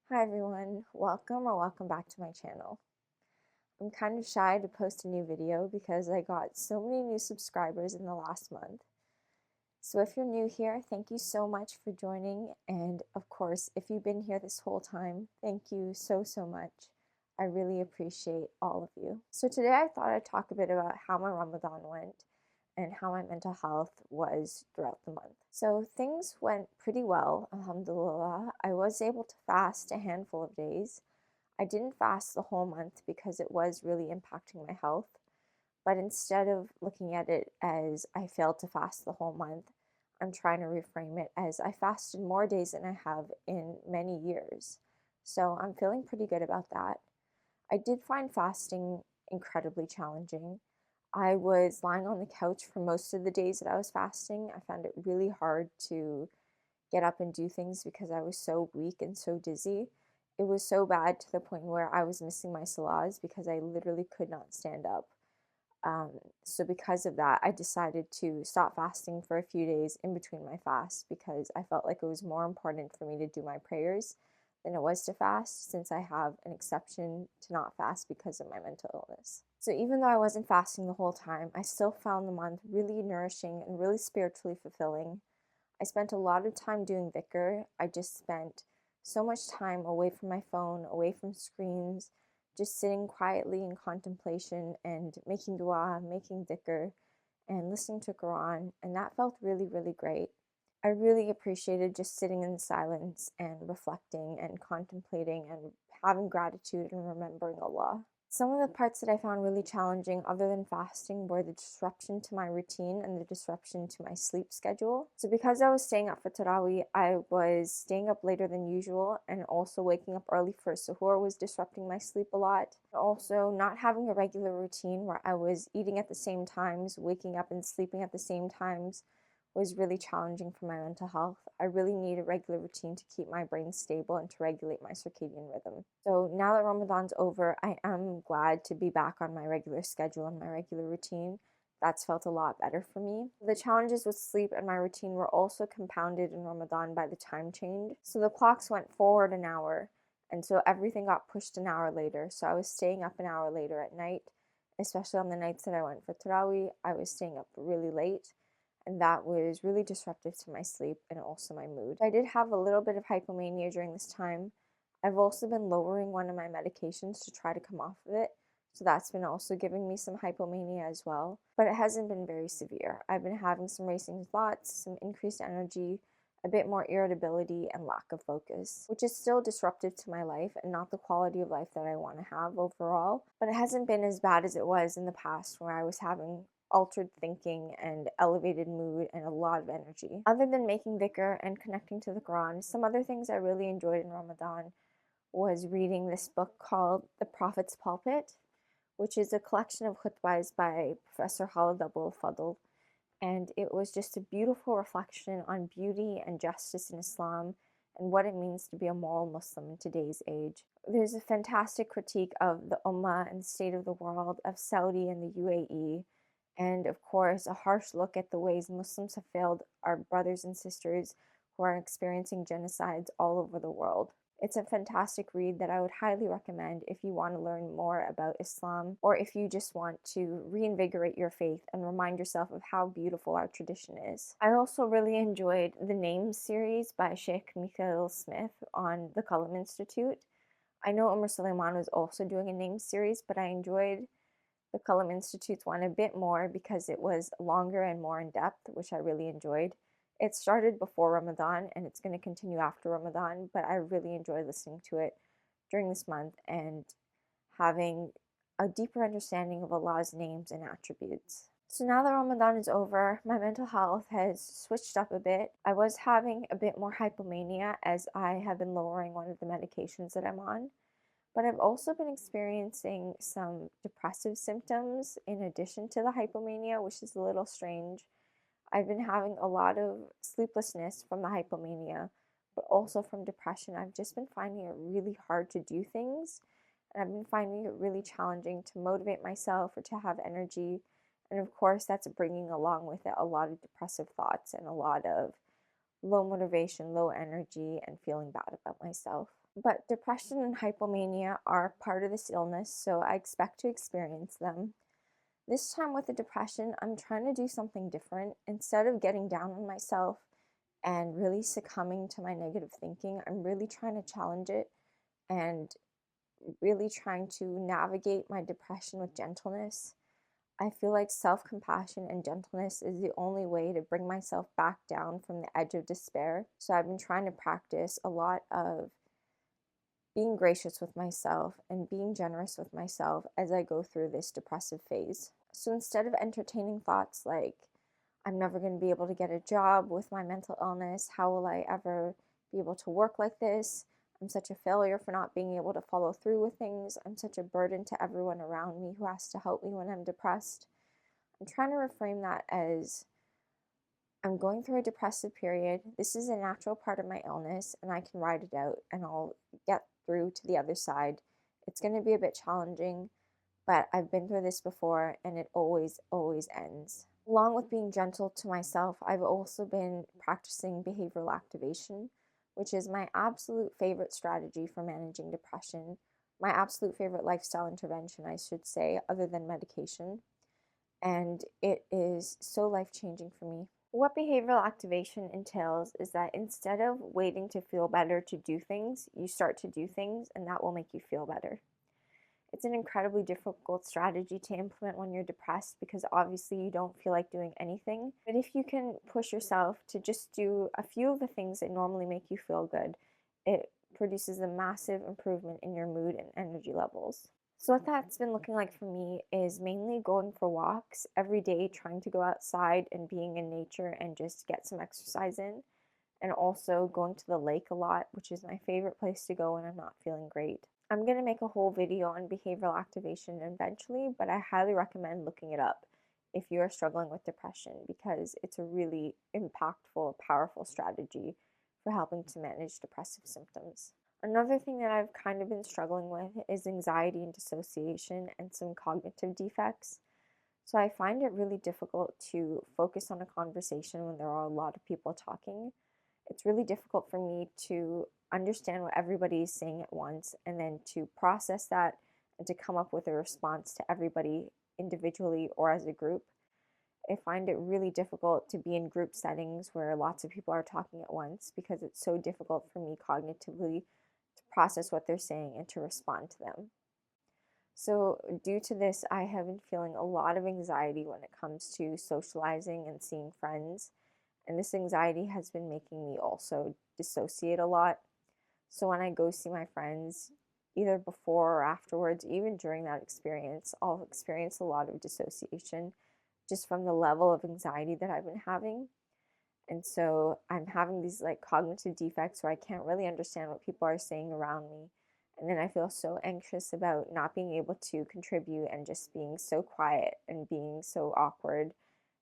Hi everyone, welcome back to my channel. I'm kind of shy to post a new video because I got so many new subscribers in the last month. So if you're new here, thank you so much for joining, and of course, if you've been here this whole time, thank you so much. I really appreciate all of you. So today I thought I'd talk a bit about how my Ramadan went and how my mental health was throughout the month. So things went pretty well, Alhamdulillah. I was able to fast a handful of days. I didn't fast the whole month because it was really impacting my health. But instead of looking at it as I failed to fast the whole month, I'm trying to reframe it as I fasted more days than I have in many years. So I'm feeling pretty good about that. I did find fasting incredibly challenging. I was lying on the couch for most of the days that I was fasting. I found it really hard to get up and do things because I was so weak and so dizzy. It was so bad to the point where I was missing my salahs because I literally could not stand up. Um, so because of that, I decided to stop fasting for a few days in between my fasts because I felt like it was more important for me to do my prayers than it was to fast, since I have an exception to not fast because of my mental illness. So even though I wasn't fasting the whole time, I still found the month really nourishing and really spiritually fulfilling. I spent a lot of time doing dhikr. I just spent so much time away from my phone, away from screens, just sitting quietly in contemplation and making dua, making dhikr, and listening to Quran, and that felt really great. I really appreciated just sitting in silence and reflecting and contemplating and having gratitude and remembering Allah. Some of the parts that I found really challenging, other than fasting, were the disruption to my routine and the disruption to my sleep schedule. So because I was staying up for Tarawih, I was staying up later than usual, and also waking up early for suhoor was disrupting my sleep a lot. Also, not having a regular routine where I was eating at the same times, waking up and sleeping at the same times was really challenging for my mental health. I really need a regular routine to keep my brain stable and to regulate my circadian rhythm. So now that Ramadan's over, I am glad to be back on my regular schedule and my regular routine. That's felt a lot better for me. The challenges with sleep and my routine were also compounded in Ramadan by the time change. So the clocks went forward an hour, and so everything got pushed an hour later. So I was staying up an hour later at night, especially on the nights that I went for Tarawih. I was staying up really late, and that was really disruptive to my sleep and also my mood. I did have a little bit of hypomania during this time. I've also been lowering one of my medications to try to come off of it, so that's been also giving me some hypomania as well, but it hasn't been very severe. I've been having some racing thoughts, some increased energy, a bit more irritability, and lack of focus, which is still disruptive to my life and not the quality of life that I want to have overall, but it hasn't been as bad as it was in the past where I was having altered thinking and elevated mood and a lot of energy. Other than making dhikr and connecting to the Quran, some other things I really enjoyed in Ramadan was reading this book called The Prophet's Pulpit, which is a collection of khutbahs by Professor Khalid Abul Fadl, and it was just a beautiful reflection on beauty and justice in Islam and what it means to be a moral Muslim in today's age. There's a fantastic critique of the Ummah and the state of the world, of Saudi and the UAE, and of course, a harsh look at the ways Muslims have failed our brothers and sisters who are experiencing genocides all over the world. It's a fantastic read that I would highly recommend if you want to learn more about Islam, or if you just want to reinvigorate your faith and remind yourself of how beautiful our tradition is. I also really enjoyed the Names series by Sheikh Michael Smith on the Qalam Institute. I know Umar Suleiman was also doing a Names series, but I enjoyed the Qalam Institute's one a bit more because it was longer and more in depth, which I really enjoyed. It started before Ramadan and it's going to continue after Ramadan, but I really enjoyed listening to it during this month and having a deeper understanding of Allah's names and attributes. So now that Ramadan is over, my mental health has switched up a bit. I was having a bit more hypomania as I have been lowering one of the medications that I'm on, but I've also been experiencing some depressive symptoms in addition to the hypomania, which is a little strange. I've been having a lot of sleeplessness from the hypomania, but also from depression. I've just been finding it really hard to do things, and I've been finding it really challenging to motivate myself or to have energy. And of course, that's bringing along with it a lot of depressive thoughts and a lot of low motivation, low energy, and feeling bad about myself. But depression and hypomania are part of this illness, so I expect to experience them. This time with the depression, I'm trying to do something different. Instead of getting down on myself and really succumbing to my negative thinking, I'm really trying to challenge it and really trying to navigate my depression with gentleness. I feel like self-compassion and gentleness is the only way to bring myself back down from the edge of despair. So I've been trying to practice a lot of being gracious with myself and being generous with myself as I go through this depressive phase. So instead of entertaining thoughts like, I'm never going to be able to get a job with my mental illness, how will I ever be able to work like this? I'm such a failure for not being able to follow through with things. I'm such a burden to everyone around me who has to help me when I'm depressed. I'm trying to reframe that as, I'm going through a depressive period. This is a natural part of my illness, and I can ride it out and I'll get through to the other side. It's going to be a bit challenging, but I've been through this before and it always ends. Along with being gentle to myself, I've also been practicing behavioral activation, which is my absolute favorite strategy for managing depression, my absolute favorite lifestyle intervention, I should say, other than medication. And it is so life-changing for me. What behavioral activation entails is that instead of waiting to feel better to do things, you start to do things, and that will make you feel better. It's an incredibly difficult strategy to implement when you're depressed because obviously you don't feel like doing anything. But if you can push yourself to just do a few of the things that normally make you feel good, it produces a massive improvement in your mood and energy levels. So what that's been looking like for me is mainly going for walks every day, trying to go outside and being in nature and just get some exercise in. And also going to the lake a lot, which is my favorite place to go when I'm not feeling great. I'm going to make a whole video on behavioral activation eventually, but I highly recommend looking it up if you are struggling with depression because it's a really impactful, powerful strategy for helping to manage depressive symptoms. Another thing that I've kind of been struggling with is anxiety and dissociation and some cognitive defects. So I find it really difficult to focus on a conversation when there are a lot of people talking. It's really difficult for me to understand what everybody is saying at once and then to process that and to come up with a response to everybody individually or as a group. I find it really difficult to be in group settings where lots of people are talking at once because it's so difficult for me cognitively to process what they're saying and to respond to them. So due to this, I have been feeling a lot of anxiety when it comes to socializing and seeing friends. And this anxiety has been making me also dissociate a lot. So when I go see my friends, either before or afterwards, even during that experience, I'll experience a lot of dissociation just from the level of anxiety that I've been having. And so I'm having these like cognitive defects where I can't really understand what people are saying around me. And then I feel so anxious about not being able to contribute and just being so quiet and being so awkward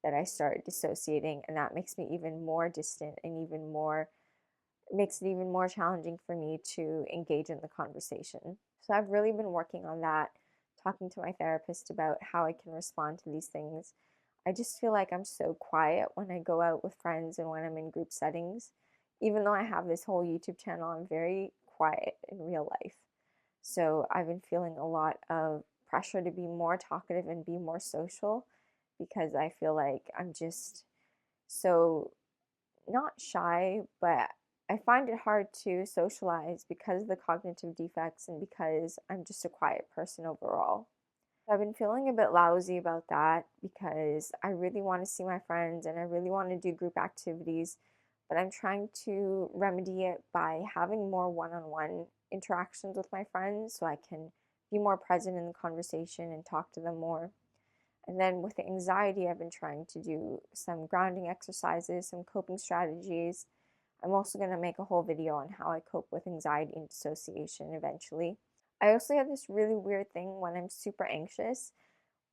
that I start dissociating, and that makes me even more distant and makes it even more challenging for me to engage in the conversation. So I've really been working on that, talking to my therapist about how I can respond to these things. I just feel like I'm so quiet when I go out with friends and when I'm in group settings. Even though I have this whole YouTube channel, I'm very quiet in real life. So I've been feeling a lot of pressure to be more talkative and be more social because I feel like I'm just so not shy, but I find it hard to socialize because of the cognitive defects and because I'm just a quiet person overall. I've been feeling a bit lousy about that because I really want to see my friends and I really want to do group activities, but I'm trying to remedy it by having more one-on-one interactions with my friends so I can be more present in the conversation and talk to them more. And then with the anxiety, I've been trying to do some grounding exercises, some coping strategies. I'm also going to make a whole video on how I cope with anxiety and dissociation eventually. I also have this really weird thing when I'm super anxious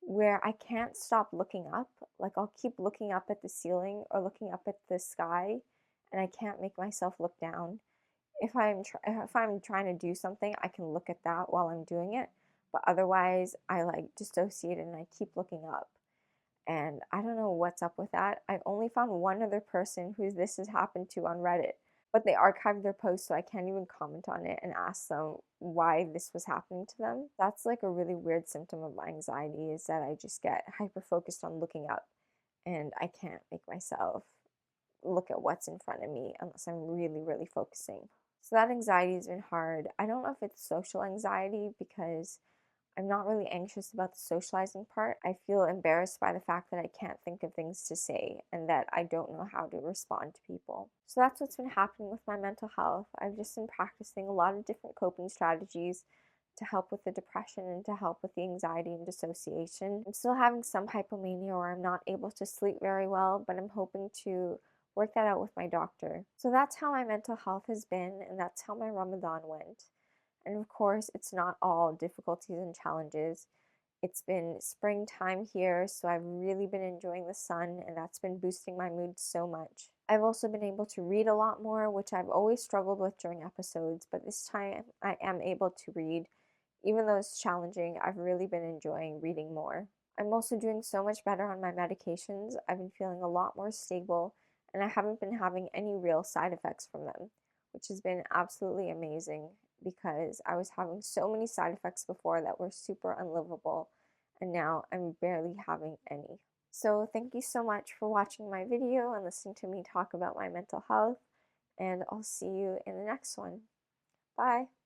where I can't stop looking up. Like I'll keep looking up at the ceiling or looking up at the sky and I can't make myself look down. If I'm trying to do something, I can look at that while I'm doing it, but otherwise I like dissociate and I keep looking up. And I don't know what's up with that. I only found one other person who this has happened to on Reddit, but they archived their post, so I can't even comment on it and ask them why this was happening to them. That's like a really weird symptom of my anxiety, is that I just get hyper focused on looking up and I can't make myself look at what's in front of me unless I'm really, really focusing. So that anxiety has been hard. I don't know if it's social anxiety because I'm not really anxious about the socializing part. I feel embarrassed by the fact that I can't think of things to say and that I don't know how to respond to people. So that's what's been happening with my mental health. I've just been practicing a lot of different coping strategies to help with the depression and to help with the anxiety and dissociation. I'm still having some hypomania where I'm not able to sleep very well, but I'm hoping to work that out with my doctor. So that's how my mental health has been, and that's how my Ramadan went. And of course, it's not all difficulties and challenges. It's been springtime here, so I've really been enjoying the sun, and that's been boosting my mood so much. I've also been able to read a lot more, which I've always struggled with during episodes, but this time I am able to read. Even though it's challenging, I've really been enjoying reading more. I'm also doing so much better on my medications. I've been feeling a lot more stable, and I haven't been having any real side effects from them, which has been absolutely amazing because I was having so many side effects before that were super unlivable, and now I'm barely having any. So thank you so much for watching my video and listening to me talk about my mental health, and I'll see you in the next one. Bye!